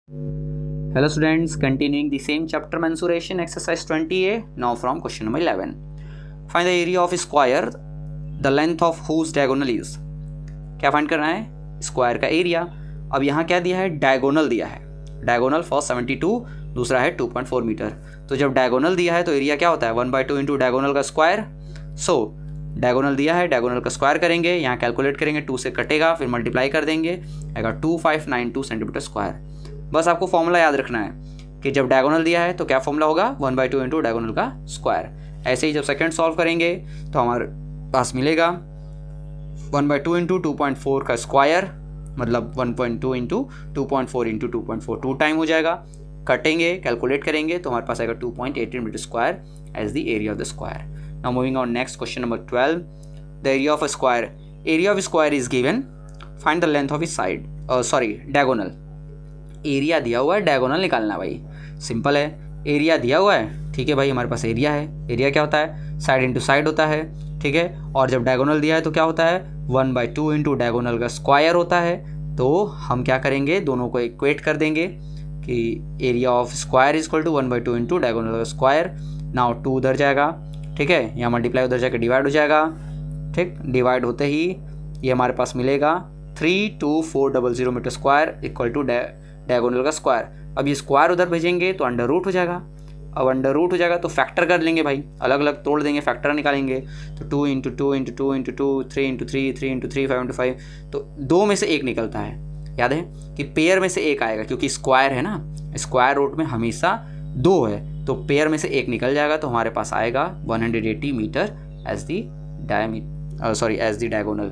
Hello students, continuing the same chapter mensuration exercise 20a. Now from question number 11. Find the area of a square, the length of whose diagonal is. क्या find करना है? Square का area. अब यहाँ क्या दिया है? Diagonal दिया है. डायगोनल फर्स्ट 72, दूसरा है 2.4 मीटर. तो जब डायगोनल दिया है तो एरिया क्या होता है? 1/2 इंटू डायगोनल का स्क्वायर. सो डायगोनल दिया है, डायगोनल का स्क्वायर करेंगे, यहाँ कैलकुलेट करेंगे, 2 से कटेगा, फिर मल्टीप्लाई कर देंगे, आएगा 2592 सेंटीमीटर स्क्वायर. बस आपको फॉर्मूला याद रखना है कि जब डायगोनल दिया है तो क्या फॉर्मूला होगा? 1/2 इंटू डायगोनल का स्क्वायर. ऐसे ही जब सेकंड सॉल्व करेंगे तो हमारे पास मिलेगा 1/2 इंटू 2.4 का स्क्वायर, मतलब 1.2 इंटू 2.4 इंटू 2.4, 2 टाइम हो जाएगा. कटेंगे, कैलकुलेट करेंगे तो हमारे पास आएगा 2.18 metre square as the area of the square. Now moving on next question number 12. The area of a square. Area of square is given. Find the length of is side, diagonal. Area दिया हुआ है, diagonal निकालना है भाई. Simple है, area दिया हुआ है, ठीक है भाई, हमारे पास एरिया है. एरिया क्या होता है? साइड इंटू साइड होता है, ठीक है. और जब डायगोनल दिया है तो क्या होता है? 1/2 इंटू डायगोनल का स्क्वायर होता है. तो हम क्या करेंगे? दोनों को इक्वेट कर देंगे कि area of square is equal to 1/2 into diagonal का स्क्वायर. नाउ 2 उधर जाएगा, ठीक है, यहाँ मल्टीप्लाई उधर जाकर डिवाइड हो जाएगा, ठीक. डिवाइड होते ही ये हमारे पास मिलेगा 32400 metre square equal to diagonal का स्क्वायर. अब ये स्क्वायर उधर भेजेंगे तो अंडर रूट हो जाएगा. अब अंडर रूट हो जाएगा तो फैक्टर कर लेंगे भाई, अलग अलग तोड़ देंगे, फैक्टर निकालेंगे. तो 2 into 2 into 2 into 2, 3 into 3, 3 into 3, 5 into 5. तो 2 में से 1 निकलता है. याद है कि पेयर में से 1 आएगा, क्योंकि स्क्वायर है ना, स्क्वायर रूट में हमेशा 2 है, तो पेयर में से 1 निकल जाएगा. तो हमारे पास आएगा 180 metre as the diagonal.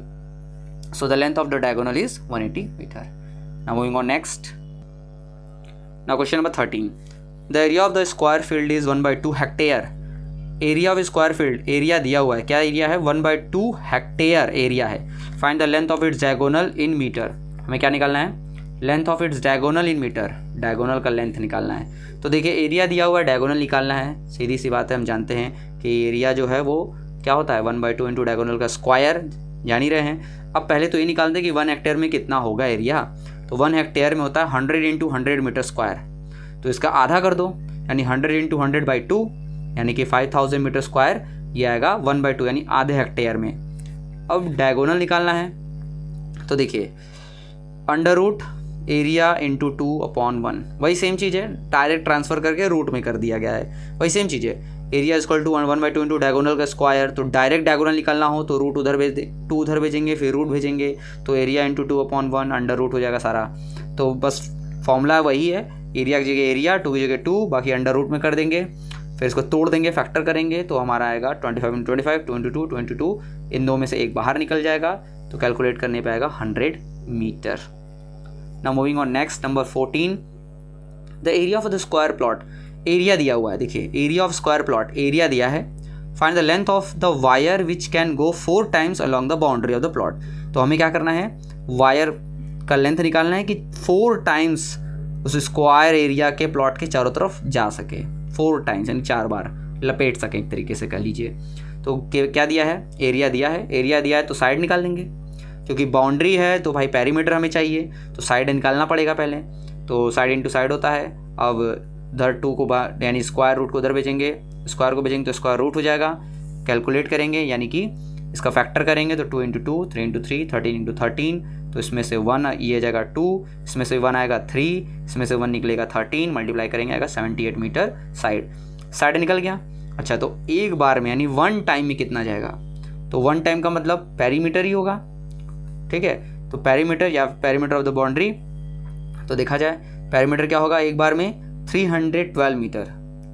So the length of the diagonal is 180 metre. Now moving on next. Now question number 13. The area of the square field is 1/2 hectare. Area of square field, area दिया हुआ है. क्या area है? 1/2 hectare area है. Find the length of its diagonal in meter. हमें क्या निकालना है? Length of its diagonal in metre. Diagonal का लेंथ निकालना है. तो देखिए, एरिया दिया हुआ है, डायगोनल निकालना है. सीधी सी बात है, हम जानते हैं कि एरिया जो है वो क्या होता है? 1/2 इंटू डायगोनल का स्क्वायर, जान ही रहे हैं. अब पहले तो ये निकालते हैं कि 1 हेक्टेयर में कितना होगा एरिया. तो 1 हेक्टेयर में होता है 100 इंटू 100 मीटर स्क्वायर. तो इसका आधा कर दो, यानी 100 इंटू 100/2, यानी कि 5000 मीटर स्क्वायर. ये आएगा 1/2 यानी आधे हेक्टेयर में. अब डायगोनल निकालना है. तो देखिए, अंडर रूट एरिया इंटू 2/1, वही सेम चीज़ है, डायरेक्ट ट्रांसफर करके रूट में कर दिया गया है, वही सेम चीज़ है. Area equal to 1/2 into diagonal का स्क्वायर. तो डायरेक्ट डायगोनल निकालना हो तो रूट उधर भेज दे, 2 उधर भेजेंगे, फिर रूट भेजेंगे, तो एरिया इंटू 2/1 अंडर रूट हो जाएगा सारा. तो बस फॉर्मूला वही है, एरिया की जगह एरिया, 2 की जगह 2, बाकी अंडर रूट में कर देंगे, फिर इसको तोड़ देंगे, फैक्टर करेंगे, तो हमारा आएगा 25 इंटू 25, 2 इंटू 2, 2 इंटू 2. इन 2 में से 1 बाहर निकल जाएगा, तो कैलकुलेट करने पे आएगा 100 metre. Now moving on next, number 14. The area of the square plot. Area दिया हुआ है, देखिए, area of square plot, area दिया है. Find the length of the wire which can go 4 times along the boundary of the plot. तो हमें क्या करना है? वायर का लेंथ निकालना है कि 4 टाइम्स उस स्क्वायर एरिया के प्लॉट के चारों तरफ जा सके. 4 टाइम्स यानी 4 बार लपेट सके, एक तरीके से कह लीजिए. तो क्या दिया है? एरिया दिया है. एरिया दिया है तो साइड निकाल लेंगे, क्योंकि बाउंड्री है तो भाई पेरीमीटर हमें चाहिए, तो साइड निकालना पड़ेगा पहले. तो साइड इंटू साइड होता है. अब उधर 2 को यानी स्क्वायर रूट को उधर भेजेंगे, स्क्वायर को भेजेंगे तो स्क्वायर रूट हो जाएगा. कैलकुलेट करेंगे, यानी कि इसका फैक्टर करेंगे तो 2 इंटू 2, 3 इंटू 3, 13 इंटू 13. तो इसमें से 1 ये जाएगा 2, इसमें से 1 आएगा 3, इसमें से 1 निकलेगा 13, मल्टीप्लाई करेंगे आएगा 78 मीटर. साइड निकल गया. अच्छा, तो एक बार में यानी 1 टाइम में कितना जाएगा? तो 1 टाइम का मतलब पेरीमीटर ही होगा, ठीक है. तो पेरीमीटर या पेरीमीटर ऑफ द बाउंड्री, तो देखा जाए पेरीमीटर क्या होगा एक बार में? 312 मीटर,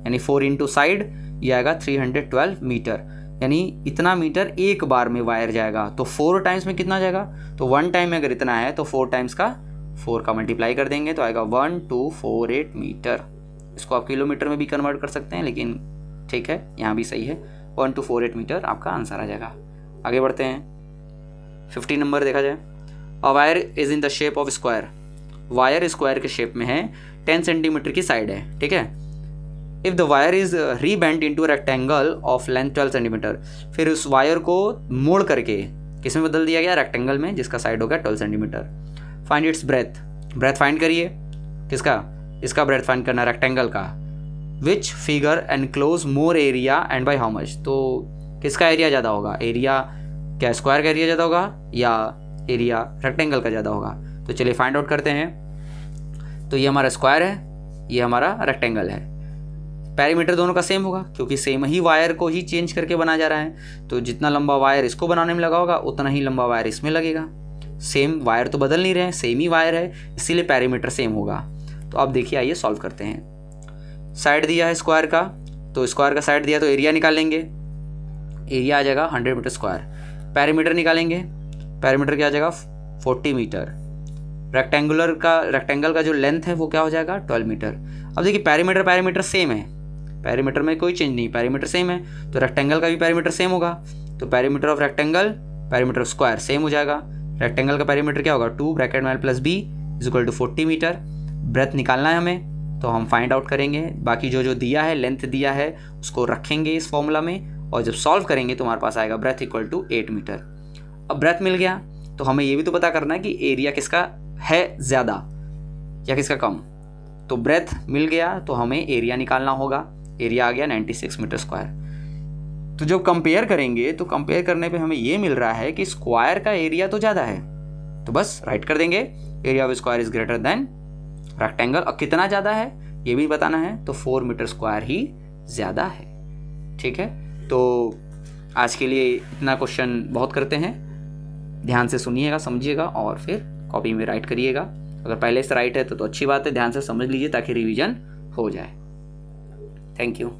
यानी 4 इंटू साइड, ये आएगा 312 मीटर, यानी इतना मीटर एक बार में वायर जाएगा. तो 4 टाइम्स में कितना जाएगा? तो 1 टाइम में अगर इतना है तो 4 टाइम्स का 4 का मल्टीप्लाई कर देंगे तो आएगा 1248 मीटर. इसको आप किलोमीटर में भी कन्वर्ट कर सकते हैं, लेकिन ठीक है, यहाँ भी सही है. 1248 मीटर आपका आंसर आ जाएगा. आगे बढ़ते हैं. 15 नंबर देखा जाए. A wire is in the shape of square. Wire square के शेप में है, 10 सेंटीमीटर की साइड है, ठीक है. If the wire is rebent into rectangle of length 12 centimetre. फिर उस वायर को मोड़ करके किस में बदल दिया गया? रेक्टेंगल में, जिसका साइड हो गया 12 centimetre. Find its breadth. Breadth find करिए. किसका? इसका ब्रेथ फाइंड करना, रेक्टेंगल का। Which figure enclose more area and by how much? तो किसका एरिया ज़्यादा होगा? एरिया क्या स्क्वायर का एरिया ज़्यादा होगा या एरिया रेक्टेंगल का ज़्यादा होगा? तो चलिए फाइंड आउट करते हैं। तो ये हमारा स्क्वायर है, ये हमारा रेक्टेंगल है। पैरीमीटर दोनों का सेम होगा क्योंकि सेम ही वायर को ही चेंज करके बना जा रहा है। तो जितना लंबा वायर इसको बनाने में लगा होगा उतना ही लंबा वायर इसमें लगेगा। सेम वायर तो बदल नहीं रहे हैं, सेम ही वायर है, इसीलिए पैरीमीटर सेम होगा। तो अब देखिए, आइए सॉल्व करते हैं। साइड दिया है स्क्वायर का, तो स्क्वायर का साइड दिया तो एरिया निकालेंगे। एरिया आ जाएगा 100 मीटर स्क्वायर। पैरीमीटर निकालेंगे, पैरीमीटर क्या आ जाएगा? 40 मीटर। रेक्टेंगल का जो लेंथ है वो क्या हो जाएगा? 12 मीटर। अब देखिए पैरीमीटर सेम है, पैरीमीटर में कोई चेंज नहीं, पैरीमीटर सेम है, तो रेक्टेंगल का भी पैरीमीटर सेम होगा। तो perimeter of rectangle, perimeter of square same हो जाएगा। रेक्टेंगल का पैरीमीटर क्या होगा? 2 ब्रैकेट में plus b is equal to 40 metre. Breadth निकालना है हमें, तो हम फाइंड आउट करेंगे। बाकी जो दिया है, लेंथ दिया है, उसको रखेंगे इस फॉर्मूला में, और जब सॉल्व करेंगे तो हमारे पास आएगा ब्रेथ इक्वल टू 8 मीटर। अब ब्रेथ मिल गया तो हमें ये भी तो पता करना है कि एरिया किसका है ज़्यादा या किसका कम। तो ब्रेथ मिल गया तो हमें एरिया निकालना होगा। एरिया आ गया 96 मीटर स्क्वायर। तो जब कंपेयर करेंगे तो कंपेयर करने पे हमें ये मिल रहा है कि स्क्वायर का एरिया तो ज़्यादा है, तो बस राइट कर देंगे area of square is greater than rectangle. अब कितना ज़्यादा है ये भी बताना है, तो 4 मीटर स्क्वायर ही ज़्यादा है। ठीक है, तो आज के लिए इतना क्वेश्चन बहुत करते हैं। ध्यान से सुनिएगा, समझिएगा और फिर कॉपी में राइट करिएगा। अगर पहले से राइट है तो अच्छी बात है, ध्यान से समझ लीजिए ताकि रिवीजन हो जाए। Thank you.